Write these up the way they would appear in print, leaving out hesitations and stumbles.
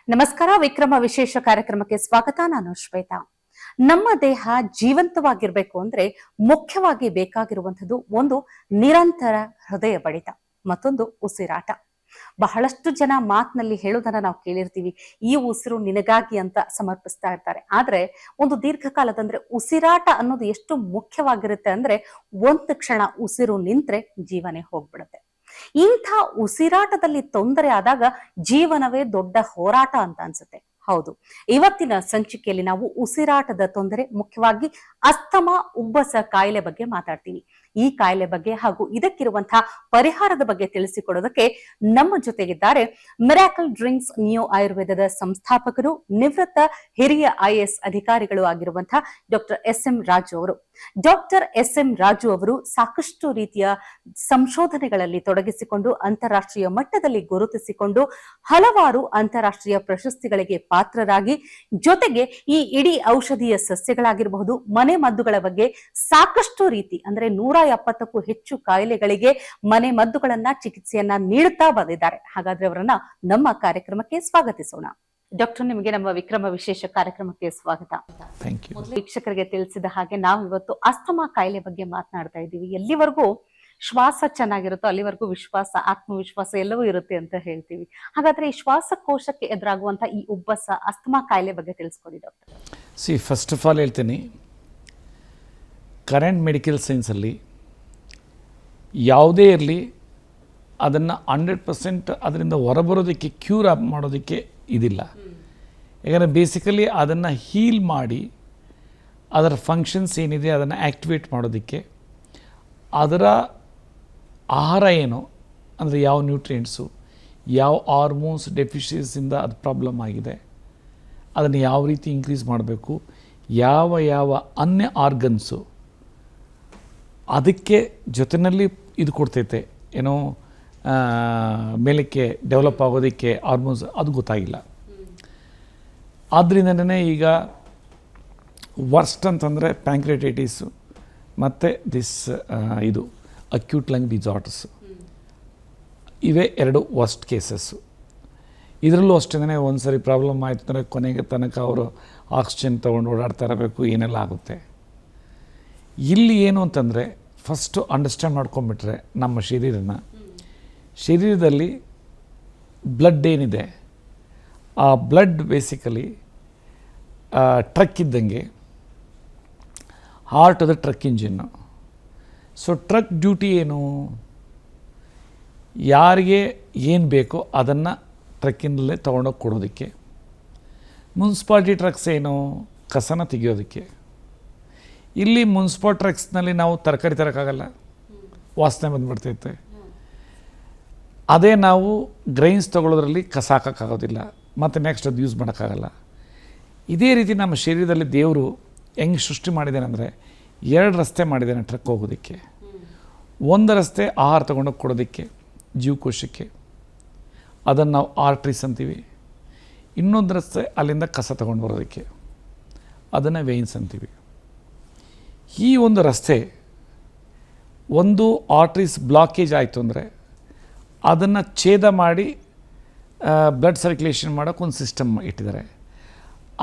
ನಮಸ್ಕಾರ. ವಿಕ್ರಮ ವಿಶೇಷ ಕಾರ್ಯಕ್ರಮಕ್ಕೆ ಸ್ವಾಗತ. ನಾನು ಶ್ವೇತಾ. ನಮ್ಮ ದೇಹ ಜೀವಂತವಾಗಿರ್ಬೇಕು ಅಂದ್ರೆ ಮುಖ್ಯವಾಗಿ ಬೇಕಾಗಿರುವಂತದ್ದು ಒಂದು ನಿರಂತರ ಹೃದಯ ಬಡಿತ, ಮತ್ತೊಂದು ಉಸಿರಾಟ. ಬಹಳಷ್ಟು ಜನ ಮಾತಿನಲ್ಲಿ ಹೇಳೋದನ್ನ ನಾವು ಕೇಳಿರ್ತೀವಿ, ಈ ಉಸಿರು ನಿನಗಾಗಿ ಅಂತ ಸಮರ್ಪಿಸ್ತಾ ಇರ್ತಾರೆ. ಆದ್ರೆ ಒಂದು ದೀರ್ಘಕಾಲದಂದ್ರೆ ಉಸಿರಾಟ ಅನ್ನೋದು ಎಷ್ಟು ಮುಖ್ಯವಾಗಿರುತ್ತೆ ಅಂದ್ರೆ ಒಂದು ಕ್ಷಣ ಉಸಿರು ನಿಂತ್ರೆ ಜೀವನೇ ಹೋಗ್ಬಿಡುತ್ತೆ. ಇಂಥ ಉಸಿರಾಟದಲ್ಲಿ ತೊಂದರೆ ಆದಾಗ ಜೀವನವೇ ದೊಡ್ಡ ಹೋರಾಟ ಅಂತ ಅನ್ಸುತ್ತೆ. ಹೌದು, ಇವತ್ತಿನ ಸಂಚಿಕೆಯಲ್ಲಿ ನಾವು ಉಸಿರಾಟದ ತೊಂದರೆ, ಮುಖ್ಯವಾಗಿ ಅಸ್ತಮಾ ಉಬ್ಬಸ ಕಾಯಿಲೆ ಬಗ್ಗೆ ಮಾತಾಡ್ತೀವಿ. ಈ ಕಾಯಿಲೆ ಬಗ್ಗೆ ಹಾಗೂ ಇದಕ್ಕಿರುವಂತಹ ಪರಿಹಾರದ ಬಗ್ಗೆ ತಿಳಿಸಿಕೊಡೋದಕ್ಕೆ ನಮ್ಮ ಜೊತೆಗಿದ್ದಾರೆ ಮಿರಾಕಲ್ ಡ್ರಿಂಕ್ಸ್ ನ್ಯೂ ಆಯುರ್ವೇದದ ಸಂಸ್ಥಾಪಕರು, ನಿವೃತ್ತ ಹಿರಿಯ IAS ಅಧಿಕಾರಿಗಳು ಆಗಿರುವಂತಹ ಡಾಕ್ಟರ್ SM ರಾಜು ಅವರು. ಡಾಕ್ಟರ್ SM ರಾಜು ಅವರು ಸಾಕಷ್ಟು ರೀತಿಯ ಸಂಶೋಧನೆಗಳಲ್ಲಿ ತೊಡಗಿಸಿಕೊಂಡು ಅಂತಾರಾಷ್ಟ್ರೀಯ ಮಟ್ಟದಲ್ಲಿ ಗುರುತಿಸಿಕೊಂಡು ಹಲವಾರು ಅಂತಾರಾಷ್ಟ್ರೀಯ ಪ್ರಶಸ್ತಿಗಳಿಗೆ ಪಾತ್ರರಾಗಿ, ಜೊತೆಗೆ ಈ ಇಡೀ ಔಷಧೀಯ ಸಸ್ಯಗಳಾಗಿರಬಹುದು, ಮನೆ ಮದ್ದುಗಳ ಬಗ್ಗೆ ಸಾಕಷ್ಟು ರೀತಿ ಅಂದ್ರೆ 170ಕ್ಕೂ ಹೆಚ್ಚು ಕಾಯಿಲೆಗಳಿಗೆ ಮನೆ ಮದ್ದುಗಳನ್ನ, ಚಿಕಿತ್ಸೆಯನ್ನ ನೀಡುತ್ತಾ ಬಂದಿದ್ದಾರೆ. ಹಾಗಾದ್ರೆ ಅವರನ್ನ ನಮ್ಮ ಕಾರ್ಯಕ್ರಮಕ್ಕೆ ಸ್ವಾಗತಿಸೋಣ. ಡಾಕ್ಟರ್, ನಿಮಗೆ ನಮ್ಮ ವಿಕ್ರಮ ವಿಶೇಷ ಕಾರ್ಯಕ್ರಮಕ್ಕೆ ಸ್ವಾಗತ. ವೀಕ್ಷಕರಿಗೆ ತಿಳಿಸಿದ ಹಾಗೆ ನಾವು ಇವತ್ತು ಅಸ್ತಮಾ ಕಾಯಿಲೆ ಬಗ್ಗೆ ಮಾತನಾಡ್ತಾ ಇದ್ದೀವಿ. ಎಲ್ಲಿವರೆಗೂ ಶ್ವಾಸ ಚೆನ್ನಾಗಿರುತ್ತೋ ಅಲ್ಲಿವರೆಗೂ ವಿಶ್ವಾಸ, ಆತ್ಮವಿಶ್ವಾಸ ಎಲ್ಲವೂ ಇರುತ್ತೆ ಅಂತ ಹೇಳ್ತೀವಿ. ಹಾಗಾದ್ರೆ ಈ ಶ್ವಾಸಕೋಶಕ್ಕೆ ಎದುರಾಗುವಂತ ಈ ಉಬ್ಬಸ, ಅಸ್ತಮಾ ಕಾಯಿಲೆ ಬಗ್ಗೆ ತಿಳಿಸ್ಕೊಡಿ ಡಾಕ್ಟರ್. ಫಸ್ಟ್ ಆಫ್ ಆಲ್ ಹೇಳ್ತೀನಿ, ಕರೆಂಟ್ ಮೆಡಿಕಲ್ ಸೈನ್ಸಲ್ಲಿ ಯಾವುದೇ ಇರಲಿ ಅದನ್ನು 100% ಅದರಿಂದ ಹೊರಬರೋದಕ್ಕೆ, ಕ್ಯೂರ್ ಅಪ್ ಮಾಡೋದಕ್ಕೆ ಇದಿಲ್ಲ. ಯಾಕಂದರೆ ಬೇಸಿಕಲಿ ಅದನ್ನು ಹೀಲ್ ಮಾಡಿ ಅದರ ಫಂಕ್ಷನ್ಸ್ ಏನಿದೆ ಅದನ್ನು ಆ್ಯಕ್ಟಿವೇಟ್ ಮಾಡೋದಕ್ಕೆ, ಅದರ ಆಹಾರ ಏನು ಅಂದರೆ ಯಾವ ನ್ಯೂಟ್ರಿಯೆಂಟ್ಸು, ಯಾವ ಹಾರ್ಮೋನ್ಸ್ ಡೆಫಿಷಿಯನ್ಸಿಂದ ಅದು ಪ್ರಾಬ್ಲಮ್ ಆಗಿದೆ, ಅದನ್ನು ಯಾವ ರೀತಿ ಇನ್ಕ್ರೀಸ್ ಮಾಡಬೇಕು, ಯಾವ ಅನ್ಯ ಆರ್ಗನ್ಸು ಅದಕ್ಕೆ ಜೊತೆಯಲ್ಲಿ ಇದು ಕೊಡ್ತೈತೆ, ಏನೋ ಮೇಲಕ್ಕೆ ಡೆವಲಪ್ ಆಗೋದಕ್ಕೆ ಹಾರ್ಮೋನ್ಸ್, ಅದು ಗೊತ್ತಾಗಿಲ್ಲ. ಆದ್ದರಿಂದನೇ ಈಗ ವರ್ಸ್ಟ್ ಅಂತಂದರೆ ಪ್ಯಾಂಕ್ರೆಟೈಟಿಸು ಮತ್ತು ಇದು ಅಕ್ಯೂಟ್ ಲಂಗ್ ಡಿಸಾರ್ಡರ್ಸು, ಇವೇ ಎರಡು ವರ್ಸ್ಟ್ ಕೇಸಸ್ಸು. ಇದರಲ್ಲೂ ಅಷ್ಟೇ, ಒಂದು ಸರಿ ಪ್ರಾಬ್ಲಮ್ ಆಯಿತು ಅಂದರೆ ಕೊನೆಗೆ ತನಕ ಅವರು ಆಕ್ಸಿಜನ್ ತೊಗೊಂಡು ಓಡಾಡ್ತಾ ಇರಬೇಕು, ಏನೆಲ್ಲ ಆಗುತ್ತೆ. ಇಲ್ಲಿ ಏನು ಅಂತಂದರೆ, ಫಸ್ಟು ಅಂಡರ್ಸ್ಟ್ಯಾಂಡ್ ಮಾಡ್ಕೊಂಬಿಟ್ರೆ ನಮ್ಮ ಶರೀರದಲ್ಲಿ ಬ್ಲಡ್ ಏನಿದೆ, ಆ ಬ್ಲಡ್ ಬೇಸಿಕಲಿ ಟ್ರಕ್ ಇದ್ದಂಗೆ, ಹಾರ್ಟ್ ಅದು truck engine. So truck duty ಏನು, ಯಾರಿಗೆ ಏನು ಬೇಕೋ ಅದನ್ನು ಟ್ರಕ್ಕಿನಲ್ಲೇ ತೊಗೊಂಡೋಗಿ ಕೊಡೋದಕ್ಕೆ. ಮುನ್ಸಿಪಾಲ್ಟಿ ಟ್ರಕ್ಸ್ ಏನು, ಕಸನ ತೆಗೆಯೋದಕ್ಕೆ. ಇಲ್ಲಿ ಮುನ್ಸಿಪಾಲ್ ಟ್ರಕ್ಸ್ನಲ್ಲಿ ನಾವು ತರಕಾರಿ ತರೋಕ್ಕಾಗಲ್ಲ, ವಾಸನೆ ಬಂದುಬಿಡ್ತೈತೆ. ಅದೇ ನಾವು ಗ್ರೈನ್ಸ್ ತೊಗೊಳೋದ್ರಲ್ಲಿ ಕಸ ಹಾಕೋಕ್ಕಾಗೋದಿಲ್ಲ, ಮತ್ತು ನೆಕ್ಸ್ಟ್ ಅದು ಯೂಸ್ ಮಾಡೋಕ್ಕಾಗಲ್ಲ. ಇದೇ ರೀತಿ ನಮ್ಮ ಶರೀರದಲ್ಲಿ ದೇವರು ಹೆಂಗೆ ಸೃಷ್ಟಿ ಮಾಡಿದ್ದಾನೆ ಅಂದರೆ, 2 ರಸ್ತೆ ಮಾಡಿದ್ದಾನೆ ಟ್ರಕ್ ಹೋಗೋದಕ್ಕೆ. ಒಂದು ರಸ್ತೆ ಆಹಾರ ತೊಗೊಂಡೋಗಿ ಕೊಡೋದಕ್ಕೆ ಜೀವಕೋಶಕ್ಕೆ, ಅದನ್ನು ನಾವು ಆರ್ಟ್ರೀಸ್ ಅಂತೀವಿ. ಇನ್ನೊಂದು ರಸ್ತೆ ಅಲ್ಲಿಂದ ಕಸ ತೊಗೊಂಡು ಬರೋದಕ್ಕೆ, ಅದನ್ನು ವೇನ್ಸ್ ಅಂತೀವಿ. ಈ ಒಂದು ರಸ್ತೆ, ಒಂದು ಆರ್ಟ್ರೀಸ್ ಬ್ಲಾಕೇಜ್ ಆಯಿತು ಅಂದರೆ ಅದನ್ನು ಛೇದ ಮಾಡಿ ಬ್ಲಡ್ ಸರ್ಕ್ಯುಲೇಷನ್ ಮಾಡೋಕ್ಕೆ ಒಂದು ಸಿಸ್ಟಮ್ ಇಟ್ಟಿದ್ದಾರೆ.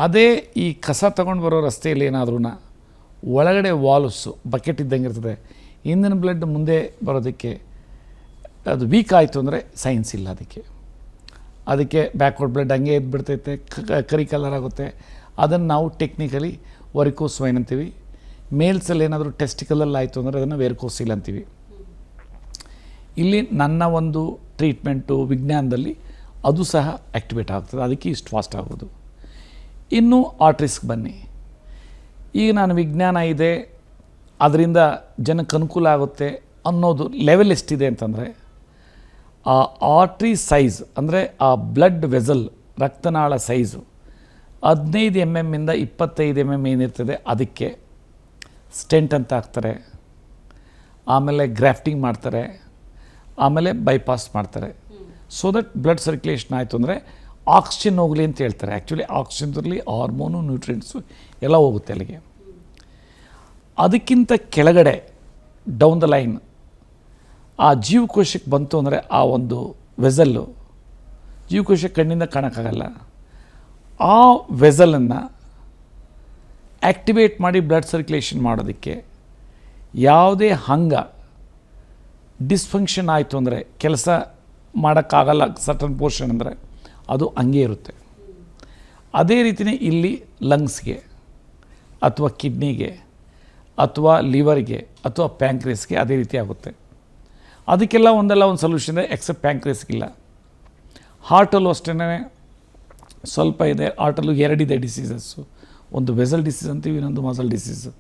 ಅದೇ ಈ ಕಸ ತೊಗೊಂಡು ಬರೋ ರಸ್ತೆಯಲ್ಲಿ ಏನಾದ್ರೂ ಒಳಗಡೆ ವಾಲ್ವ್ಸು ಬಕೆಟ್ ಇದ್ದಂಗೆ ಇರ್ತದೆ, ಹಿಂದಿನ ಬ್ಲಡ್ ಮುಂದೆ ಬರೋದಕ್ಕೆ ಅದು ವೀಕ್ ಆಯಿತು ಅಂದರೆ ಸೈನ್ಸ್ ಇಲ್ಲ ಅದಕ್ಕೆ ಬ್ಯಾಕ್ವರ್ಡ್ ಬ್ಲಡ್ ಹಂಗೆ ಎದ್ಬಿಡ್ತೈತೆ, ಕರಿ ಕಲರ್ ಆಗುತ್ತೆ. ಅದನ್ನು ನಾವು ಟೆಕ್ನಿಕಲಿ ವರಿಕೋಸ್ ವೈನ್ ಅಂತೀವಿ. ಮೇಲ್ಸಲ್ಲಿ ಏನಾದರೂ ಟೆಸ್ಟಿಕಲಲ್ಲಿ ಆಯಿತು ಅಂದರೆ ಅದನ್ನು ವೇರ್ಕೋಸಿಲ್ ಅಂತೀವಿ. ಇಲ್ಲಿ ನನ್ನ ಒಂದು ಟ್ರೀಟ್ಮೆಂಟು ವಿಜ್ಞಾನದಲ್ಲಿ ಅದು ಸಹ ಆ್ಯಕ್ಟಿವೇಟ್ ಆಗ್ತದೆ, ಅದಕ್ಕೆ ಇಷ್ಟು ಫಾಸ್ಟ್ ಆಗೋದು. ಇನ್ನು ಆರ್ಟ್ರೀಸ್ಗೆ ಬನ್ನಿ. ಈಗ ನಾನು ವಿಜ್ಞಾನ ಇದೆ, ಅದರಿಂದ ಜನಕ್ಕೆ ಅನುಕೂಲ ಆಗುತ್ತೆ ಅನ್ನೋದು ಲೆವೆಲ್ ಎಷ್ಟಿದೆ ಅಂತಂದರೆ, ಆ ಆರ್ಟ್ರಿ ಸೈಜ್ ಅಂದರೆ ಆ ಬ್ಲಡ್ ವೆಸಲ್, ರಕ್ತನಾಳ ಸೈಜು 15 mm ಇಂದ 25 mm ಏನಿರ್ತದೆ ಅದಕ್ಕೆ ಸ್ಟೆಂಟ್ ಅಂತ ಹಾಕ್ತಾರೆ, ಆಮೇಲೆ ಗ್ರಾಫ್ಟಿಂಗ್ ಮಾಡ್ತಾರೆ, ಆಮೇಲೆ ಬೈಪಾಸ್ ಮಾಡ್ತಾರೆ. ಸೊ ದಟ್ ಬ್ಲಡ್ ಸರ್ಕ್ಯುಲೇಷನ್ ಆಯಿತು ಅಂದರೆ ಆಕ್ಸಿಜನ್ ಹೋಗಲಿ ಅಂತ ಹೇಳ್ತಾರೆ. ಆ್ಯಕ್ಚುಲಿ ಆಕ್ಸಿಜನ್ದಲ್ಲಿ ಹಾರ್ಮೋನು, ನ್ಯೂಟ್ರಿಯೆಂಟ್ಸು ಎಲ್ಲ ಹೋಗುತ್ತೆ ಅಲ್ಲಿಗೆ. ಅದಕ್ಕಿಂತ ಕೆಳಗಡೆ ಡೌನ್ ದ ಲೈನ್ ಆ ಜೀವಕೋಶಕ್ಕೆ ಬಂತು ಅಂದರೆ, ಆ ಒಂದು ವೆಸಲ್ಲು ಜೀವಕೋಶ ಕಣ್ಣಿಂದ ಕಾಣೋಕ್ಕಾಗಲ್ಲ, ಆ ವೆಸಲನ್ನು ಆ್ಯಕ್ಟಿವೇಟ್ ಮಾಡಿ ಬ್ಲಡ್ ಸರ್ಕ್ಯುಲೇಷನ್ ಮಾಡೋದಕ್ಕೆ ಯಾವುದೇ ಅಂಗ ಡಿಸ್ಫಂಕ್ಷನ್ ಆಯಿತು ಅಂದರೆ, ಕೆಲಸ ಮಾಡೋಕ್ಕಾಗಲ್ಲ ಸರ್ಟನ್ ಪೋರ್ಷನ್ ಅಂದರೆ, ಅದು ಹಂಗೆ ಇರುತ್ತೆ. ಅದೇ ರೀತಿಯೇ ಇಲ್ಲಿ ಲಂಗ್ಸ್ಗೆ ಅಥವಾ ಕಿಡ್ನಿಗೆ ಅಥವಾ ಲಿವರ್ಗೆ ಅಥವಾ ಪ್ಯಾಂಕ್ರೇಸ್ಗೆ ಅದೇ ರೀತಿ ಆಗುತ್ತೆ. ಅದಕ್ಕೆಲ್ಲ ಒಂದಲ್ಲ ಒಂದು ಸೊಲ್ಯೂಷನ್ ಇದೆ, ಎಕ್ಸೆಪ್ಟ್ ಪ್ಯಾಂಕ್ರೇಸ್ಗಿಲ್ಲ. ಹಾರ್ಟಲ್ಲೂ ಅಷ್ಟೇ ಸ್ವಲ್ಪ ಇದೆ. ಹಾರ್ಟಲ್ಲೂ ಎರಡಿದೆ ಡಿಸೀಸಸ್ಸು. ಒಂದು ವೆಸಲ್ ಡಿಸೀಸ್ ಅಂತೀವಿ, ಇನ್ನೊಂದು ಮಸಲ್ ಡಿಸೀಸು.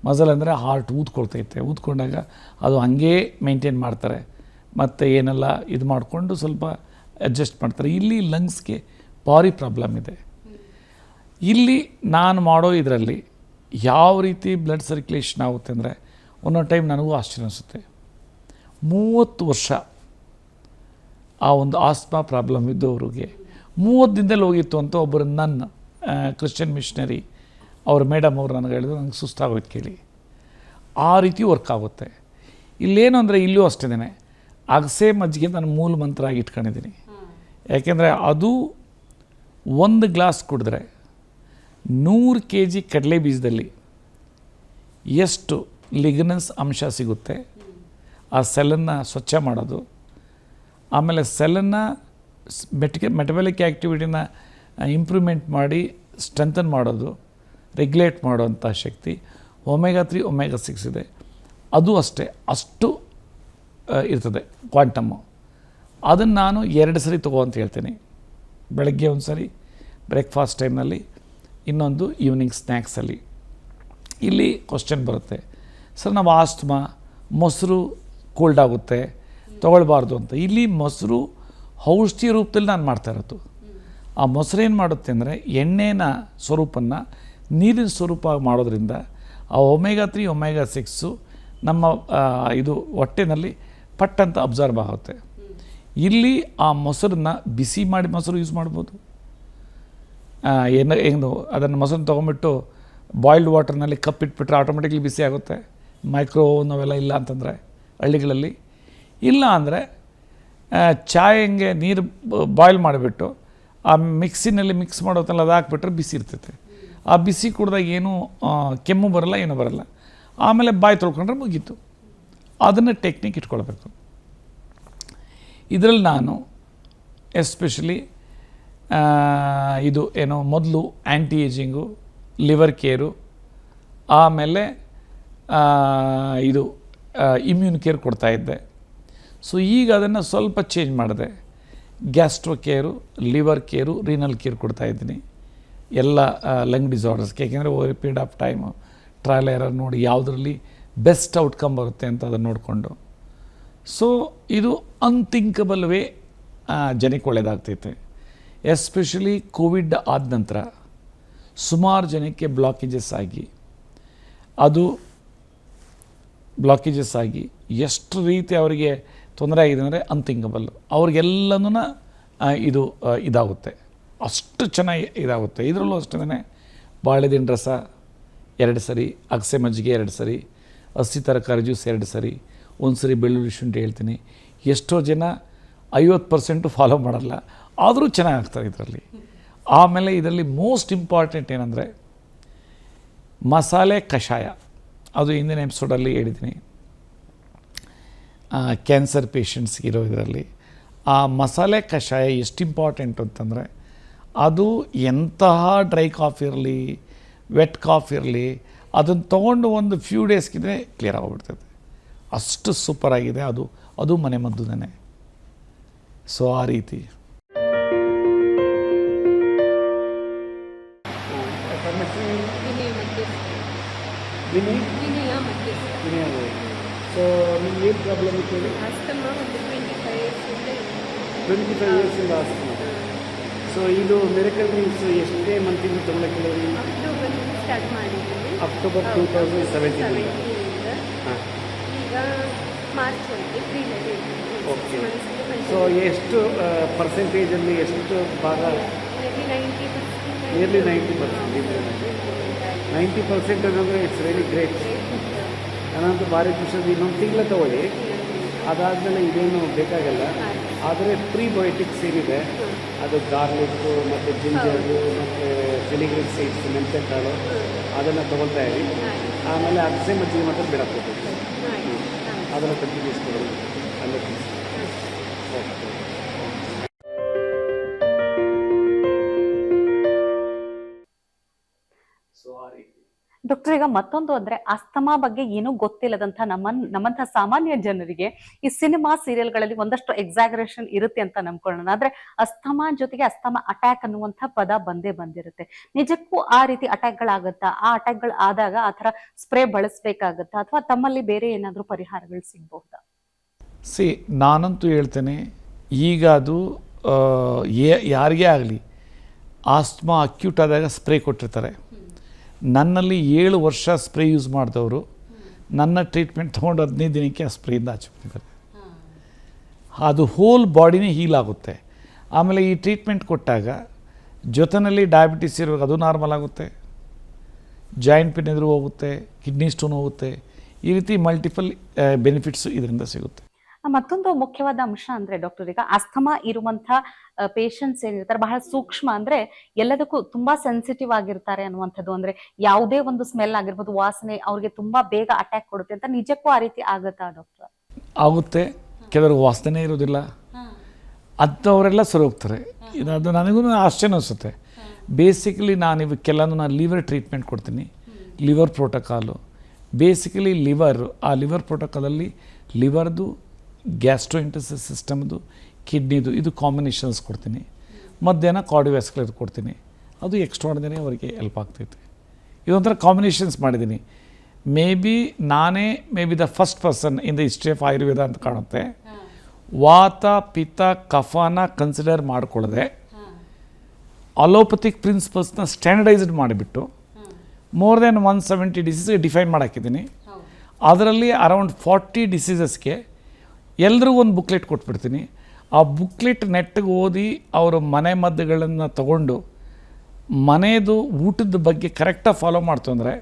ಮಸಲ್ ಅಂದರೆ ಹಾರ್ಟ್ ಊದ್ಕೊಳ್ತೈತೆ, ಊದ್ಕೊಂಡಾಗ ಅದು ಹಂಗೇ ಮೇಂಟೈನ್ ಮಾಡ್ತಾರೆ, ಮತ್ತು ಏನೆಲ್ಲ ಇದು ಮಾಡಿಕೊಂಡು ಸ್ವಲ್ಪ ಅಡ್ಜಸ್ಟ್ ಮಾಡ್ತಾರೆ. ಇಲ್ಲಿ ಲಂಗ್ಸ್ಗೆ ಭಾರಿ ಪ್ರಾಬ್ಲಮ್ ಇದೆ. ಇಲ್ಲಿ ನಾನು ಮಾಡೋ ಇದರಲ್ಲಿ ಯಾವ ರೀತಿ ಬ್ಲಡ್ ಸರ್ಕ್ಯುಲೇಷನ್ ಆಗುತ್ತೆ ಅಂದರೆ, ಒಂದೊಂದು ಟೈಮ್ ನನಗೂ ಆಶ್ಚರ್ಯ ಅನಿಸುತ್ತೆ. 30 ವರ್ಷ ಆ ಒಂದು ಆಸ್ಮಾ ಪ್ರಾಬ್ಲಮ್ ಇದ್ದವ್ರಿಗೆ 30 ದಿನದಲ್ಲಿ ಹೋಗಿತ್ತು ಅಂತ ಒಬ್ಬರು ನನ್ನ ಕ್ರಿಶ್ಚಿಯನ್ ಮಿಷನರಿ ಅವ್ರ ಮೇಡಮ್ ಅವರು ನನಗೆ ಹೇಳಿದ್ರು, ನನಗೆ ಸುಸ್ತಾಗೋಯ್ತು ಕೇಳಿ. ಆ ರೀತಿ ವರ್ಕ್ ಆಗುತ್ತೆ. ಇಲ್ಲೇನು ಅಂದರೆ ಇಲ್ಲೂ ಅಷ್ಟೇ ಅಗಸೆ ಮಜ್ಜಿಗೆ ನಾನು ಮೂಲ ಮಂತ್ರ ಆಗಿ ಇಟ್ಕೊಂಡಿದ್ದೀನಿ. ಯಾಕೆಂದರೆ ಅದು 1 ಗ್ಲಾಸ್ ಕುಡಿದ್ರೆ 100 kg ಕಡಲೆ ಬೀಜದಲ್ಲಿ ಎಷ್ಟು ಲಿಗ್ನನ್ಸ್ ಅಂಶ ಸಿಗುತ್ತೆ, ಆ ಸೆಲ್ಲನ್ನು ಸ್ವಚ್ಛ ಮಾಡೋದು, ಆಮೇಲೆ ಸೆಲ್ಲನ್ನು ಮೆಟಬಲಿಕ್ ಆ್ಯಕ್ಟಿವಿಟಿನ ಇಂಪ್ರೂವ್ಮೆಂಟ್ ಮಾಡಿ ಸ್ಟ್ರೆಂಥನ್ ಮಾಡೋದು, ರೆಗ್ಯುಲೇಟ್ ಮಾಡೋವಂಥ ಶಕ್ತಿ ಒಮೆಗಾ 3 ಒಮೆಗಾ 6 ಇದೆ. ಅದು ಅಷ್ಟೇ, ಅಷ್ಟು ಇರ್ತದೆ ಕ್ವಾಂಟಮ್ಮು. ಅದನ್ನು ನಾನು 2 ಸರಿ ತಗೋ ಅಂತ ಹೇಳ್ತೀನಿ. ಬೆಳಗ್ಗೆ ಒಂದು ಸರಿ ಬ್ರೇಕ್ಫಾಸ್ಟ್ ಟೈಮ್ನಲ್ಲಿ, ಇನ್ನೊಂದು ಈವ್ನಿಂಗ್ ಸ್ನ್ಯಾಕ್ಸಲ್ಲಿ. ಇಲ್ಲಿ ಕ್ವಶನ್ ಬರುತ್ತೆ, ಸರ್ ನಾವು ಆಸ್ತಮಾ ಮೊಸರು ಕೋಲ್ಡ್ ಆಗುತ್ತೆ ತೊಗೊಳ್ಬಾರ್ದು ಅಂತ. ಇಲ್ಲಿ ಮೊಸರು ಔಷಧಿ ರೂಪದಲ್ಲಿ ನಾನು ಮಾಡ್ತಾ ಇರೋದು. ಆ ಮೊಸರು ಏನು ಮಾಡುತ್ತೆ ಅಂದರೆ, ಎಣ್ಣೆನ ಸ್ವರೂಪನ್ನು ನೀರಿನ ಸ್ವರೂಪ ಮಾಡೋದ್ರಿಂದ ಆ ಒಮೆಗಾ 3 ಒಮೆಗಾ 6 ನಮ್ಮ ಇದು ಹೊಟ್ಟೆನಲ್ಲಿ ಪಟ್ಟಂತ ಅಬ್ಸರ್ವ್ ಆಗುತ್ತೆ. ಇಲ್ಲಿ ಆ ಮೊಸರನ್ನ ಬಿಸಿ ಮಾಡಿ ಮೊಸರು ಯೂಸ್ ಮಾಡ್ಬೋದು. ಏನು ಅದನ್ನು ಮೊಸರನ್ನ ತೊಗೊಂಬಿಟ್ಟು ಬಾಯ್ಲ್ಡ್ ವಾಟರ್ನಲ್ಲಿ ಕಪ್ಪಿಟ್ಬಿಟ್ರೆ ಆಟೋಮೆಟಿಕ್ಲಿ ಬಿಸಿ ಆಗುತ್ತೆ. ಮೈಕ್ರೋ ಓವನ್ ಅವೆಲ್ಲ ಇಲ್ಲ ಅಂತಂದರೆ ಹಳ್ಳಿಗಳಲ್ಲಿ. ಇಲ್ಲ ಅಂದರೆ ಚಾಯ್ ಹಂಗೆ ನೀರು ಬಾಯ್ಲ್ ಮಾಡಿಬಿಟ್ಟು ಆ ಮಿಕ್ಸಿನಲ್ಲಿ ಮಿಕ್ಸ್ ಮಾಡೋತಲ್ಲ ಅದು ಹಾಕ್ಬಿಟ್ರೆ ಬಿಸಿ ಇರ್ತೈತೆ. ಆ ಬಿಸಿ ಕುಡ್ದಾಗ ಏನೂ ಕೆಮ್ಮು ಬರಲ್ಲ, ಏನೂ ಬರಲ್ಲ. ಆಮೇಲೆ ಬಾಯಿ ತೊಳ್ಕೊಂಡ್ರೆ ಮುಗೀತು. ಅದನ್ನು ಟೆಕ್ನಿಕ್ ಇಟ್ಕೊಳ್ಬೇಕು. ಇದರಲ್ಲಿ ನಾನು ಎಸ್ಪೆಷಲಿ ಇದು ಏನೋ ಮೊದಲು ಆ್ಯಂಟಿ ಏಜಿಂಗು, ಲಿವರ್ ಕೇರು, ಆಮೇಲೆ ಇದು ಇಮ್ಯೂನ್ ಕೇರ್ ಕೊಡ್ತಾಯಿದ್ದೆ. ಸೊ ಈಗ ಅದನ್ನು ಸ್ವಲ್ಪ ಚೇಂಜ್ ಮಾಡಿದೆ. Gastro care, liver care, renal care ಕೊಡ್ತಾಯಿದ್ದೀನಿ ಎಲ್ಲ ಲಂಗ್ ಡಿಸಾರ್ಡರ್ಸ್ಗೆ. ಏಕೆಂದರೆ over period of time trial error ನೋಡಿ ಯಾವುದರಲ್ಲಿ ಬೆಸ್ಟ್ ಔಟ್ಕಮ್ ಬರುತ್ತೆ ಅಂತ ಅದನ್ನು ನೋಡಿಕೊಂಡು. ಸೊ ಇದು ಅನ್ಥಿಂಕಬಲ್ ವೇ ಜನಕ್ಕೆ ಒಳ್ಳೆಯದಾಗ್ತೈತೆ. ಎಸ್ಪೆಷಲಿ ಕೋವಿಡ್ ಆದ ನಂತರ ಸುಮಾರು ಜನಕ್ಕೆ ಬ್ಲಾಕೇಜಸ್ ಆಗಿ ಎಷ್ಟು ರೀತಿ ಅವರಿಗೆ ತೊಂದರೆ ಆಗಿದೆ ಅಂದರೆ ಅನ್ಥಿಂಕಬಲ್. ಅವ್ರಿಗೆಲ್ಲನೂ ಇದು ಇದಾಗುತ್ತೆ, ಅಷ್ಟು ಚೆನ್ನಾಗಿ ಇದಾಗುತ್ತೆ. ಇದರಲ್ಲೂ ಅಷ್ಟೇ ಬಾಳೆದಿನ ರಸ 2 ಸರಿ, ಅಗಸೆ ಮಜ್ಜಿಗೆ 2 ಸರಿ, ಹಸಿ ತರಕಾರಿ ಜ್ಯೂಸ್ 2 ಸರಿ, 1 ಸರಿ ಬೆಳ್ಳುಳ್ಳಿ ಶುಂಠಿ ಹೇಳ್ತೀನಿ. ಎಷ್ಟೋ ಜನ 50% ಫಾಲೋ ಮಾಡಲ್ಲ, ಆದರೂ ಚೆನ್ನಾಗಾಗ್ತಾರೆ ಇದರಲ್ಲಿ. ಆಮೇಲೆ ಇದರಲ್ಲಿ ಮೋಸ್ಟ್ ಇಂಪಾರ್ಟೆಂಟ್ ಏನಂದರೆ ಮಸಾಲೆ ಕಷಾಯ. ಅದು ಹಿಂದಿನ ಎಪಿಸೋಡಲ್ಲಿ ಹೇಳಿದ್ದೀನಿ, ಕ್ಯಾನ್ಸರ್ ಪೇಷಂಟ್ಸ್ಗೆ ಇರೋ ಇದರಲ್ಲಿ ಆ ಮಸಾಲೆ ಕಷಾಯ ಎಷ್ಟು ಇಂಪಾರ್ಟೆಂಟ್ ಅಂತಂದರೆ, ಅದು ಎಂತಹ ಡ್ರೈ ಕಾಫ್ ಇರಲಿ, ವೆಟ್ ಕಾಫ್ ಇರಲಿ, ಅದನ್ನು ತೊಗೊಂಡು ಒಂದು ಫ್ಯೂ ಡೇಸ್ಗಿದ್ರೆ ಕ್ಲಿಯರ್ ಆಗೋಗ್ಬಿಡ್ತದೆ. ಅಷ್ಟು ಸೂಪರಾಗಿದೆ ಅದು ಮನೆ ಮದ್ದುನೇ. ಸೊ ಆ ರೀತಿ ಸೊ ನಿಮ್ಗೆ ಏನು ಪ್ರಾಬ್ಲಮ್ ಇತ್ತು? ಆಸ್ತಮಾ ಒಂದು 25 ಇಯರ್ಸಿಂದ ಆಸ್ತಮಾ. ಸೊ ಇದು ಮಿರಕಲ್ ಡ್ರಿಂಕ್ಸ್ ಎಷ್ಟೇ ಮಂತಿಂದ ತೊಗೊಳಕ್ಕಿಲ್ಲ? ಅಕ್ಟೋಬರ್ ಸ್ಟಾರ್ಟ್ ಮಾಡಿದ್ದೀವಿ. ಅಕ್ಟೋಬರ್ 2017 ಹಾಂ. ಈಗ ಮಾರ್ಚ್ ಏಪ್ರಿಲಲ್ಲಿ ಓಕೆ. ಸೊ ಎಷ್ಟು ಪರ್ಸೆಂಟೇಜಲ್ಲಿ ಎಷ್ಟು ಭಾಗ? ನಿಯರ್ಲಿ 90%. 90% ಅನ್ನೋದು ಇಟ್ಸ್ ವೆರಿ ಗ್ರೇಟ್. ನಾನಂತೂ ಭಾರಿ ಖುಷಿ. ಇನ್ನೊಂದು ತಿಂಗಳ ತೊಗೊಳ್ಳಿ, ಅದಾದಮೇಲೆ ಇದೇನು ಬೇಕಾಗಲ್ಲ. ಆದರೆ ಪ್ರೀಬಯೋಟಿಕ್ಸ್ ಏನಿದೆ ಅದು ಗಾರ್ಲಿಕ್ಕು ಮತ್ತು ಜಿಂಜರು ಮತ್ತು ಫೆನಿಗ್ರಿಕ್ ಸೀಡ್ಸ್ ಮೆಂತ್ಯಕಾಳು ಅದನ್ನು ತೊಗೊಳ್ತಾ ಇರಿ. ಆಮೇಲೆ ಅಗಸೆ ಮಜ್ಜಿಗೆ ಮಾತ್ರ ಬಿಡಕ್ಕೆ ಹೋಗ್ಬೇಕು, ಅದನ್ನು ಕಂಟಿನ್ಯೂಸ್ ಕೊಡೋದು ಅಲ್ಲೇ. ಓಕೆ. ಡಾಕ್ಟರ್, ಈಗ ಮತ್ತೊಂದು ಅಂದ್ರೆ ಅಸ್ತಮಾ ಬಗ್ಗೆ ಏನೂ ಗೊತ್ತಿಲ್ಲದಂತ ನಮ್ಮಂತ ಸಾಮಾನ್ಯ ಜನರಿಗೆ ಈ ಸಿನಿಮಾ ಸೀರಿಯಲ್ಗಳಲ್ಲಿ ಒಂದಷ್ಟು ಎಕ್ಸಾಗರೇಷನ್ ಇರುತ್ತೆ ಅಂತ ನಂಬ್ಕೊಳ್ಳೋಣ. ಆದ್ರೆ ಅಸ್ತಮಾ ಜೊತೆಗೆ ಅಸ್ತಮಾ ಅಟ್ಯಾಕ್ ಅನ್ನುವಂಥ ಪದ ಬಂದೇ ಬಂದಿರುತ್ತೆ. ನಿಜಕ್ಕೂ ಆ ರೀತಿ ಅಟ್ಯಾಕ್ಗಳಾಗತ್ತಾ? ಆ ಅಟ್ಯಾಕ್ಗಳು ಆದಾಗ ಆ ಥರ ಸ್ಪ್ರೇ ಬಳಸಬೇಕಾಗತ್ತಾ, ಅಥವಾ ತಮ್ಮಲ್ಲಿ ಬೇರೆ ಏನಾದರೂ ಪರಿಹಾರಗಳು ಸಿಗಬಹುದಾ? ನಾನಂತೂ ಹೇಳ್ತೇನೆ, ಈಗ ಅದು ಯಾರಿಗೇ ಆಗಲಿ ಆಸ್ತಮಾ ಅಕ್ಯೂಟ್ ಆದಾಗ ಸ್ಪ್ರೇ ಕೊಟ್ಟಿರ್ತಾರೆ. ನನ್ನಲ್ಲಿ 7 ವರ್ಷ ಸ್ಪ್ರೇ ಯೂಸ್ ಮಾಡಿದವರು ನನ್ನ ಟ್ರೀಟ್ಮೆಂಟ್ ತೊಗೊಂಡು 15 ದಿನಕ್ಕೆ ಆ ಸ್ಪ್ರೇಯಿಂದ ಹಚ್ಬಿಟ್ಟಿದ್ದಾರೆ. ಅದು ಹೋಲ್ ಬಾಡಿನೇ ಹೀಲ್ ಆಗುತ್ತೆ. ಆಮೇಲೆ ಈ ಟ್ರೀಟ್ಮೆಂಟ್ ಕೊಟ್ಟಾಗ ಜೊತೆಯಲ್ಲಿ ಡಯಾಬಿಟಿಸ್ ಇರುವಾಗ ಅದು ನಾರ್ಮಲ್ ಆಗುತ್ತೆ, ಜಾಯಿಂಟ್ ಪೇನ್ ಎದುರು ಹೋಗುತ್ತೆ, ಕಿಡ್ನಿ ಸ್ಟೋನ್ ಹೋಗುತ್ತೆ. ಈ ರೀತಿ ಮಲ್ಟಿಪಲ್ ಬೆನಿಫಿಟ್ಸು ಇದರಿಂದ ಸಿಗುತ್ತೆ. ಮತ್ತೊಂದು ಮುಖ್ಯವಾದ ಅಂಶ ಅಂದ್ರೆ ಡಾಕ್ಟರ್, ಈಗ ಅಸ್ತಮಾ ಇರುವಂತ ಪೇಷಂಟ್ಸ್ ಏನಿರ್ತಾರೆ ಬಹಳ ಸೂಕ್ಷ್ಮ, ಅಂದ್ರೆ ಎಲ್ಲದಕ್ಕೂ ತುಂಬಾ ಸೆನ್ಸಿಟಿವ್ ಆಗಿರ್ತಾರೆ ಅನ್ನುವಂಥದ್ದು. ಅಂದ್ರೆ ಯಾವುದೇ ಒಂದು ಸ್ಮೆಲ್ ಆಗಿರ್ಬೋದು, ವಾಸನೆ ಅವ್ರಿಗೆ ತುಂಬಾ ಬೇಗ ಅಟ್ಯಾಕ್ ಕೊಡುತ್ತೆ ಅಂತ. ನಿಜಕ್ಕೂ ಆ ರೀತಿ ಆಗತ್ತಾ ಡಾಕ್ಟರ್? ಆಗುತ್ತೆ. ಕೆಲವರು ವಾಸನೆ ಇರೋದಿಲ್ಲ, ಅಂಥವರೆಲ್ಲ ಸರಿ ಹೋಗ್ತಾರೆ. ಅದು ನನಗೂ ಆಶ್ಚರ್ಯ ಅನಿಸುತ್ತೆ. ಬೇಸಿಕಲಿ ನಾನು ಲಿವರ್ ಟ್ರೀಟ್ಮೆಂಟ್ ಕೊಡ್ತೀನಿ, ಲಿವರ್ ಪ್ರೋಟೋಕಾಲು. ಬೇಸಿಕಲಿ ಆ ಲಿವರ್ ಪ್ರೋಟೋಕಾಲಲ್ಲಿ ಲಿವರ್ದು, ಗ್ಯಾಸ್ಟ್ರೋಇಂಟೆಸ್ಟೈನಲ್ ಸಿಸ್ಟಮ್ದು, ಕಿಡ್ನಿದು ಇದು ಕಾಂಬಿನೇಷನ್ಸ್ ಕೊಡ್ತೀನಿ. ಮಧ್ಯಾಹ್ನ ಕಾರ್ಡಿಯೋವ್ಯಾಸ್ಕ್ಯುಲರ್ ಕೊಡ್ತೀನಿ. ಅದು ಎಕ್ಸ್ಟ್ರಾರ್ಡಿನರಿ ಅವರಿಗೆ ಹೆಲ್ಪ್ ಆಗ್ತೈತೆ. ಇದೊಂಥರ ಕಾಂಬಿನೇಷನ್ಸ್ ಮಾಡಿದ್ದೀನಿ. ನಾನೇ the first person in the history of Ayurveda ಅಂತ ಕಾಣುತ್ತೆ. ವಾತ ಪಿತ್ತ ಕಫನ ಕನ್ಸಿಡರ್ ಮಾಡಿಕೊಳ್ಳದೆ ಅಲೋಪತಿಕ್ ಪ್ರಿನ್ಸಿಪಲ್ಸ್ನ ಸ್ಟ್ಯಾಂಡರ್ಡೈಸ್ಡ್ ಮಾಡಿಬಿಟ್ಟು ಮೋರ್ ದೆನ್ 170 ಡಿಸೀಸ್ಗೆ ಡಿಫೈನ್ ಮಾಡಾಕಿದ್ದೀನಿ. ಅದರಲ್ಲಿ ಅರೌಂಡ್ 40 ಡಿಸೀಸಸ್ಗೆ ಎಲ್ರಿಗೂ ಒಂದು ಬುಕ್ಲೆಟ್ ಕೊಟ್ಬಿಡ್ತೀನಿ. ಆ ಬುಕ್ಲೆಟ್ ನೆಟ್ಟಿಗೆ ಓದಿ ಅವರು ಮನೆ ಮದ್ದುಗಳನ್ನು ತಗೊಂಡು ಮನೆಯದು ಊಟದ ಬಗ್ಗೆ ಕರೆಕ್ಟಾಗಿ ಫಾಲೋ ಮಾಡ್ತು ಅಂದರೆ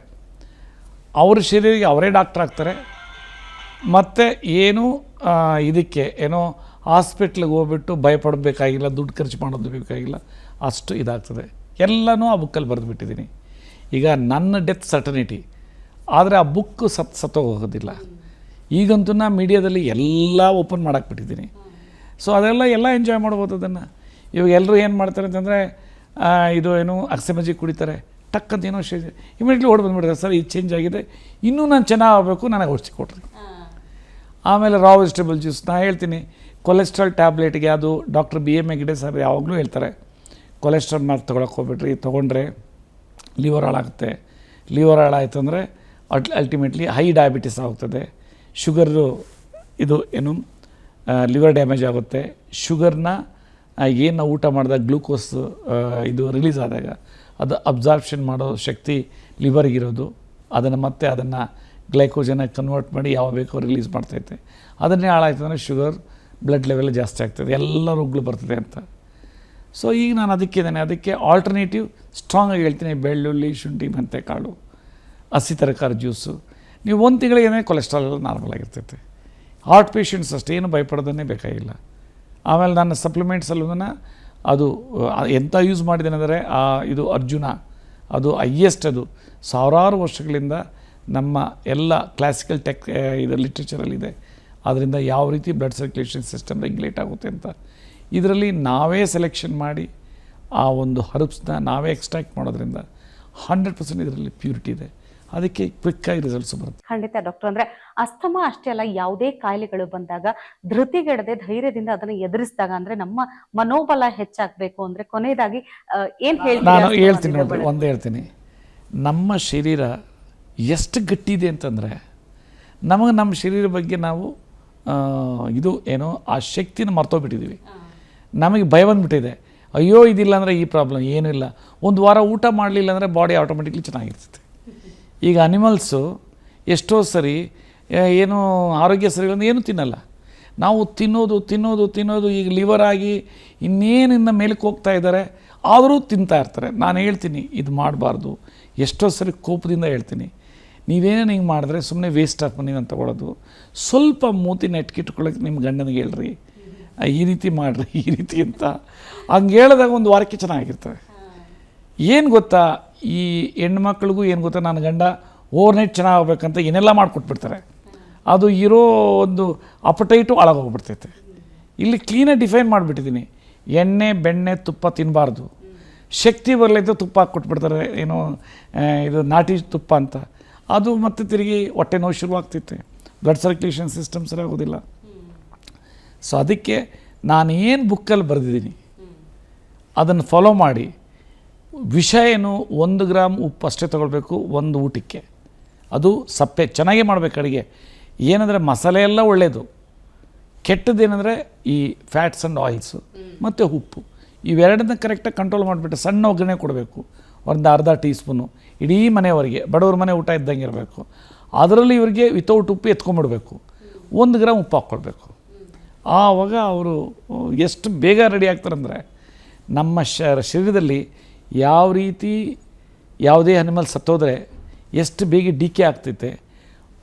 ಅವ್ರ ಶರೀರಿಗೆ ಅವರೇ ಡಾಕ್ಟರ್ ಆಗ್ತಾರೆ. ಮತ್ತು ಇದಕ್ಕೆ ಹಾಸ್ಪಿಟ್ಲಿಗೆ ಹೋಗ್ಬಿಟ್ಟು ಭಯಪಡಬೇಕಾಗಿಲ್ಲ, ದುಡ್ಡು ಖರ್ಚು ಮಾಡೋದು ಬೇಕಾಗಿಲ್ಲ, ಅಷ್ಟು ಇದಾಗ್ತದೆ. ಎಲ್ಲನೂ ಆ ಬುಕ್ಕಲ್ಲಿ ಬರೆದುಬಿಟ್ಟಿದ್ದೀನಿ. ಈಗ ನನ್ನ ಡೆತ್ ಸರ್ಟನಿಟಿ, ಆದರೆ ಆ ಬುಕ್ಕು ಸತ್ತೋಗೋದಿಲ್ಲ. ಈಗಂತೂ ನಾ ಮೀಡಿಯಾದಲ್ಲಿ ಎಲ್ಲ ಓಪನ್ ಮಾಡಾಕ್ಬಿಟ್ಟಿದ್ದೀನಿ. ಸೊ ಅದೆಲ್ಲ ಎಂಜಾಯ್ ಮಾಡ್ಬೋದು ಅದನ್ನು. ಇವಾಗ ಎಲ್ಲರೂ ಏನು ಮಾಡ್ತಾರೆ ಅಂತಂದರೆ ಅಗಸೆ ಮಜ್ಜಿಗೆ ಕುಡಿತಾರೆ, ಟಕ್ಕಂತ ಇಮಿಡಿಯೇಟ್ಲಿ ಓಡಿ ಬಂದುಬಿಡ್ತಾರೆ, ಸರ್ ಇದು ಚೇಂಜ್ ಆಗಿದೆ, ಇನ್ನೂ ನಾನು ಚೆನ್ನಾಗಬೇಕು, ನನಗೆ ಔಷಧಿ ಕೊಡ್ರಿ. ಆಮೇಲೆ ರಾ ವೆಜಿಟೇಬಲ್ ಜ್ಯೂಸ್ ನಾ ಹೇಳ್ತೀನಿ. ಕೊಲೆಸ್ಟ್ರಾಲ್ ಟ್ಯಾಬ್ಲೆಟ್ಗೆ ಅದು ಡಾಕ್ಟರ್ BM ಹೆಗ್ಡೆ ಸರ್ ಯಾವಾಗಲೂ ಹೇಳ್ತಾರೆ, ಕೊಲೆಸ್ಟ್ರಾಲ್ ಮಾತ್ರ ತೊಗೊಳಕ್ಕೆ ಹೋಗ್ಬಿಟ್ರಿ, ತೊಗೊಂಡ್ರೆ ಲಿವರ್ ಹಾಳಾಗುತ್ತೆ. ಲಿವರ್ ಹಾಳಾಯಿತು ಅಂದರೆ ಅಲ್ಟಿಮೇಟ್ಲಿ ಹೈ ಡಯಾಬಿಟಿಸ್ ಆಗ್ತದೆ. ಶುಗರು ಲಿವರ್ ಡ್ಯಾಮೇಜ್ ಆಗುತ್ತೆ. ಶುಗರ್ನ ಏನು ಊಟ ಮಾಡಿದಾಗ ಗ್ಲೂಕೋಸ್ ರಿಲೀಸ್ ಆದಾಗ ಅದು ಅಬ್ಸಾರ್ಪ್ಷನ್ ಮಾಡೋ ಶಕ್ತಿ ಲಿವರ್ಗಿರೋದು, ಅದನ್ನು ಗ್ಲೈಕೋಜನಾಗಿ ಕನ್ವರ್ಟ್ ಮಾಡಿ ಯಾವ ಬೇಕೋ ರಿಲೀಸ್ ಮಾಡ್ತೈತೆ. ಅದನ್ನೇ ಹಾಳಾಯ್ತು ಅಂದರೆ ಶುಗರ್ ಬ್ಲಡ್ ಲೆವೆಲ್ ಜಾಸ್ತಿ ಆಗ್ತದೆ, ಎಲ್ಲ ರೋಗಗಳು ಬರ್ತದೆ ಅಂತ. ಸೊ ಈಗ ನಾನು ಅದಕ್ಕೆ ಆಲ್ಟರ್ನೇಟಿವ್ ಸ್ಟ್ರಾಂಗಾಗಿ ಹೇಳ್ತೀನಿ. ಬೆಳ್ಳುಳ್ಳಿ, ಶುಂಠಿ, ಮೆಂತ್ಯಕಾಳು, ಹಸಿ ತರಕಾರಿ ಜ್ಯೂಸು. ನೀವು 1 ತಿಂಗಳಿಗೆ ಕೊಲೆಸ್ಟ್ರಾಲ್ ಎಲ್ಲ ನಾರ್ಮಲ್ ಆಗಿರ್ತೈತೆ. ಹಾರ್ಟ್ ಪೇಷಂಟ್ಸ್ ಅಷ್ಟೇ ಏನು ಭಯಪಡೋದನ್ನೇ ಬೇಕಾಗಿಲ್ಲ. ಆಮೇಲೆ ನನ್ನ ಸಪ್ಲಿಮೆಂಟ್ಸಲ್ಲೂ ಅದು ಎಂಥ ಯೂಸ್ ಮಾಡಿದ್ದೇನೆ ಅಂದರೆ ಇದು ಅರ್ಜುನ, ಅದು ಹೈಯೆಸ್ಟ್, ಅದು ಸಾವಿರಾರು ವರ್ಷಗಳಿಂದ ನಮ್ಮ ಎಲ್ಲ ಕ್ಲಾಸಿಕಲ್ ಲಿಟ್ರೇಚರಲ್ಲಿದೆ. ಅದರಿಂದ ಯಾವ ರೀತಿ ಬ್ಲಡ್ ಸರ್ಕ್ಯುಲೇಷನ್ ಸಿಸ್ಟಮ್ ರೆಗ್ಯುಲೇಟ್ ಆಗುತ್ತೆ ಅಂತ. ಇದರಲ್ಲಿ ನಾವೇ ಸೆಲೆಕ್ಷನ್ ಮಾಡಿ ಆ ಒಂದು ಹರ್ಬ್ಸ್ನ ನಾವೇ ಎಕ್ಸ್ಟ್ರಾಕ್ಟ್ ಮಾಡೋದ್ರಿಂದ 100% ಇದರಲ್ಲಿ ಪ್ಯೂರಿಟಿ ಇದೆ. ಅದಕ್ಕೆ ಕ್ವಿಕ್ಕಾಗಿ ರಿಸಲ್ಟ್ಸ್ ಬರುತ್ತೆ. ಖಂಡಿತ ಡಾಕ್ಟರ್. ಅಂದ್ರೆ ಅಸ್ತಮಾ ಅಷ್ಟೇ ಅಲ್ಲ, ಯಾವುದೇ ಕಾಯಿಲೆಗಳು ಬಂದಾಗ ಧೃತಿಗೆಡದೆ ಧೈರ್ಯದಿಂದ ಅದನ್ನು ಎದುರಿಸಿದಾಗ, ಅಂದ್ರೆ ನಮ್ಮ ಮನೋಬಲ ಹೆಚ್ಚಾಗಬೇಕು ಅಂದ್ರೆ ಕೊನೆಯದಾಗಿ ನಾನು ಹೇಳ್ತೀನಿ ನೋಡ್ರಿ, ಒಂದೇ ಹೇಳ್ತೀನಿ. ನಮ್ಮ ಶರೀರ ಎಷ್ಟು ಗಟ್ಟಿದೆ ಅಂತಂದರೆ ನಮ್ಮ ಶರೀರ ಬಗ್ಗೆ ನಾವು ಆ ಶಕ್ತಿನ ಮರ್ತೋಗ್ಬಿಟ್ಟಿದ್ದೀವಿ. ನಮಗೆ ಭಯ ಬಂದುಬಿಟ್ಟಿದೆ, ಅಯ್ಯೋ ಇದಿಲ್ಲ ಅಂದರೆ ಈ ಪ್ರಾಬ್ಲಮ್, ಏನೂ ಇಲ್ಲ. ಒಂದು ವಾರ ಊಟ ಮಾಡಲಿಲ್ಲ ಅಂದರೆ ಬಾಡಿ ಆಟೋಮೆಟಿಕ್ಲಿ ಚೆನ್ನಾಗಿರ್ತೈತೆ. ಈಗ ಅನಿಮಲ್ಸು ಎಷ್ಟೋ ಸರಿ ಆರೋಗ್ಯ ಸರಿ ಏನೂ ತಿನ್ನಲ್ಲ. ನಾವು ತಿನ್ನೋದು ಈಗ ಲಿವರ್ ಆಗಿ ಇನ್ನೇನಿಂದ ಮೇಲಕ್ಕೆ ಹೋಗ್ತಾ ಇದ್ದಾರೆ, ಆದರೂ ತಿಂತಾ ಇರ್ತಾರೆ. ನಾನು ಹೇಳ್ತೀನಿ ಇದು ಮಾಡಬಾರ್ದು. ಎಷ್ಟೋ ಸರಿ ಕೋಪದಿಂದ ಹೇಳ್ತೀನಿ, ನೀವೇನೇನು ಹಿಂಗೆ ಮಾಡಿದ್ರೆ ಸುಮ್ಮನೆ ವೇಸ್ಟ್ ಆಫ್ ಮನಿ ಅಂತ ತಗೊಳ್ಳೋದು. ಸ್ವಲ್ಪ ಮೂತಿ ನೆಟ್ಕಿಟ್ಕೊಳ್ಳೋಕೆ ನಿಮ್ಮ ಗಂಡನಿಗೆ ಹೇಳ್ರಿ, ಈ ರೀತಿ ಮಾಡಿರಿ, ಈ ರೀತಿ ಅಂತ ಹಂಗೆ ಹೇಳಿದಾಗ ಒಂದು ವಾರಕ್ಕೆ ಚೆನ್ನಾಗಿರ್ತವೆ. ಏನು ಗೊತ್ತಾ, ಈ ಹೆಣ್ಮಕ್ಳಿಗೂ ಏನು ಗೊತ್ತಾ, ನನ್ನ ಗಂಡ ಓವರ್ನೈಟ್ ಚೆನ್ನಾಗಬೇಕಂತ ಏನೆಲ್ಲ ಮಾಡಿಕೊಟ್ಬಿಡ್ತಾರೆ. ಅದು ಇರೋ ಒಂದು ಅಪಟೈಟು ಹಾಳಾಗೋಗ್ಬಿಡ್ತೈತೆ. ಇಲ್ಲಿ ಕ್ಲೀನಾಗಿ ಡಿಫೈನ್ ಮಾಡಿಬಿಟ್ಟಿದ್ದೀನಿ, ಎಣ್ಣೆ ಬೆಣ್ಣೆ ತುಪ್ಪ ತಿನ್ನಬಾರ್ದು. ಶಕ್ತಿ ಬರಲೈತೆ ತುಪ್ಪ ಹಾಕ್ಕೊಟ್ಬಿಡ್ತಾರೆ, ಏನೋ ಇದು ನಾಟಿ ತುಪ್ಪ ಅಂತ. ಅದು ಮತ್ತೆ ತಿರುಗಿ ಹೊಟ್ಟೆ ನೋವು ಶುರುವಾಗ್ತೈತೆ, ಬ್ಲಡ್ ಸರ್ಕ್ಯುಲೇಷನ್ ಸಿಸ್ಟಮ್ ಸರಿ ಆಗೋದಿಲ್ಲ. ಸೊ ಅದಕ್ಕೆ ನಾನು ಏನು ಬುಕ್ಕಲ್ಲಿ ಬರೆದಿದ್ದೀನಿ ಅದನ್ನು ಫಾಲೋ ಮಾಡಿ. ವಿಷ ಏನು, 1 ಗ್ರಾಮ್ ಉಪ್ಪು ಅಷ್ಟೇ ತೊಗೊಳ್ಬೇಕು ಒಂದು ಊಟಕ್ಕೆ. ಅದು ಸಪ್ಪೆ ಚೆನ್ನಾಗೇ ಮಾಡಬೇಕು ಅಡುಗೆ. ಏನಂದರೆ ಮಸಾಲೆ ಎಲ್ಲ ಒಳ್ಳೆಯದು, ಕೆಟ್ಟದ್ದೇನೆಂದರೆ ಈ ಫ್ಯಾಟ್ಸ್ ಆ್ಯಂಡ್ ಆಯಿಲ್ಸು ಮತ್ತು ಉಪ್ಪು, ಇವೆರಡನ್ನ ಕರೆಕ್ಟಾಗಿ ಕಂಟ್ರೋಲ್ ಮಾಡಿಬಿಟ್ಟು ಸಣ್ಣ ಒಗ್ಗರಣೆ ಕೊಡಬೇಕು. ಒಂದು ಅರ್ಧ ಟೀ ಸ್ಪೂನು ಇಡೀ ಮನೆಯವರಿಗೆ, ಬಡವ್ರ ಮನೆ ಊಟ ಇದ್ದಂಗೆ ಇರಬೇಕು. ಅದರಲ್ಲಿ ಇವರಿಗೆ ವಿತೌಟ್ ಉಪ್ಪು ಎತ್ಕೊಂಡ್ಬಿಡ್ಬೇಕು. 1 ಗ್ರಾಮ್ ಉಪ್ಪು ಹಾಕ್ಕೊಳ್ಬೇಕು. ಆವಾಗ ಅವರು ಎಷ್ಟು ಬೇಗ ರೆಡಿ ಆಗ್ತಾರಂದರೆ, ನಮ್ಮ ಶರೀರದಲ್ಲಿ ಯಾವ ರೀತಿ ಯಾವುದೇ ಅನಿಮಲ್ ಸತ್ತೋದ್ರೆ ಎಷ್ಟು ಬೇಗ ಡಿಕೆ ಆಗ್ತೈತೆ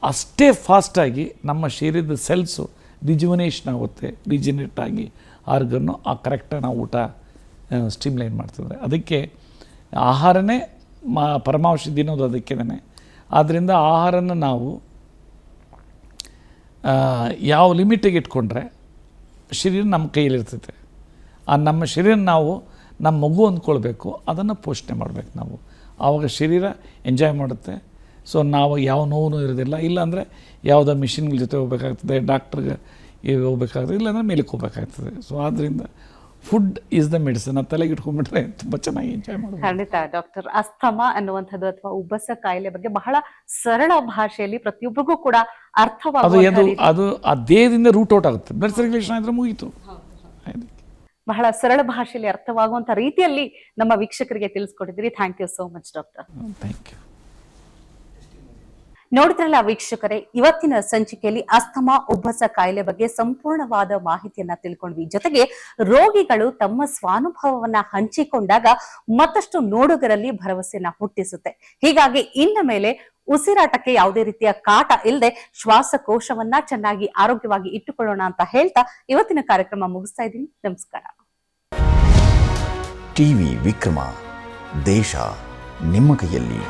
ಅಷ್ಟೇ ಫಾಸ್ಟಾಗಿ ನಮ್ಮ ಶರೀರದ ಸೆಲ್ಸು ರಿಜುವನೇಷನ್ ಆಗುತ್ತೆ, ರಿಜಿನೇಟ್ ಆಗಿ ಆರ್ಗನ್ನು ಆ ಕರೆಕ್ಟಾಗಿ ನಾವು ಊಟ ಸ್ಟ್ರೀಮ್ಲೈನ್ ಮಾಡ್ತಿದ್ರೆ. ಅದಕ್ಕೆ ಆಹಾರನೇ ಪರಮಾವಶ್ಯಕ ಅನ್ನೋದು ಅದಕ್ಕೇನೆ. ಆದ್ದರಿಂದ ಆಹಾರನ ನಾವು ಯಾವ ಲಿಮಿಟಿಗೆ ಇಟ್ಕೊಂಡ್ರೆ ಶರೀರ ನಮ್ಮ ಕೈಯಲ್ಲಿರ್ತೈತೆ. ಆ ನಮ್ಮ ಶರೀರ ನಾವು ನಮ್ಮ ಮಗು ಅಂದ್ಕೊಳ್ಬೇಕು, ಅದನ್ನು ಪೋಷಣೆ ಮಾಡಬೇಕು ನಾವು. ಆವಾಗ ಶರೀರ ಎಂಜಾಯ್ ಮಾಡುತ್ತೆ. ಸೊ ನಾವು ಯಾವ ನೋವು ಇರೋದಿಲ್ಲ. ಇಲ್ಲಾಂದರೆ ಯಾವುದೋ ಮಿಷಿನ್ಗಳ ಜೊತೆ ಹೋಗ್ಬೇಕಾಗ್ತದೆ, ಡಾಕ್ಟ್ರಿಗೆ ಹೋಗ್ಬೇಕಾಗ್ತದೆ, ಇಲ್ಲಾಂದರೆ ಮೇಲಕ್ಕೆ ಹೋಗ್ಬೇಕಾಗ್ತದೆ. ಸೊ ಆದ್ದರಿಂದ ಫುಡ್ ಈಸ್ ದ ಮೆಡಿಸಿನ್. ಅದು ತಲೆಗೆ ಇಟ್ಕೊಂಡ್ಬಿಟ್ರೆ ತುಂಬ ಚೆನ್ನಾಗಿ ಎಂಜಾಯ್ ಮಾಡ್ಬೋದು. ಖಂಡಿತ ಡಾಕ್ಟರ್. ಅಸ್ತಮಾ ಅನ್ನುವಂಥದ್ದು ಅಥವಾ ಉಬ್ಬಸ ಕಾಯಿಲೆ ಬಗ್ಗೆ ಬಹಳ ಸರಳ ಭಾಷೆಯಲ್ಲಿ ಪ್ರತಿಯೊಬ್ಬರಿಗೂ ಕೂಡ ಅದು ಆ ದೇಹದಿಂದ ರೂಟ್ ಔಟ್ ಆಗುತ್ತೆ. ಬ್ಲಡ್ ಸರ್ಕ್ಯುಲೇಷನ್ ಆದರೆ ಮುಗೀತು. ಬಹಳ ಸರಳ ಭಾಷೆಯಲ್ಲಿ ಅರ್ಥವಾಗುವಂತ ರೀತಿಯಲ್ಲಿ ನಮ್ಮ ವೀಕ್ಷಕರಿಗೆ ತಿಳಿಸ್ಕೊಟ್ಟಿದ್ರಿ. Thank you so much doctor. Thank you. ನೋಡಿದ್ರಲ್ಲ ವೀಕ್ಷಕರೇ, ಇವತ್ತಿನ ಸಂಚಿಕೆಯಲ್ಲಿ ಅಸ್ತಮಾ ಉಬ್ಬಸ ಕಾಯಿಲೆ ಬಗ್ಗೆ ಸಂಪೂರ್ಣವಾದ ಮಾಹಿತಿಯನ್ನ ತಿಳ್ಕೊಂಡ್ವಿ. ಜೊತೆಗೆ ರೋಗಿಗಳು ತಮ್ಮ ಸ್ವಾನುಭವವನ್ನ ಹಂಚಿಕೊಂಡಾಗ ಮತ್ತಷ್ಟು ನೋಡುಗರಲ್ಲಿ ಭರವಸೆಯನ್ನ ಹುಟ್ಟಿಸುತ್ತೆ. ಹೀಗಾಗಿ ಇನ್ನ ಮೇಲೆ ಉಸಿರಾಟಕ್ಕೆ ಯಾವುದೇ ರೀತಿಯ ಕಾಟ ಇಲ್ಲದೆ ಶ್ವಾಸಕೋಶವನ್ನ ಚೆನ್ನಾಗಿ ಆರೋಗ್ಯವಾಗಿ ಇಟ್ಟುಕೊಳ್ಳೋಣ ಅಂತ ಹೇಳ್ತಾ ಇವತ್ತಿನ ಕಾರ್ಯಕ್ರಮ ಮುಗಿಸ್ತಾ ಇದ್ದೀನಿ. ನಮಸ್ಕಾರ. ಟಿವಿ ವಿಕ್ರಮ, ದೇಶ ನಿಮ್ಮ ಕೈಯಲ್ಲಿ.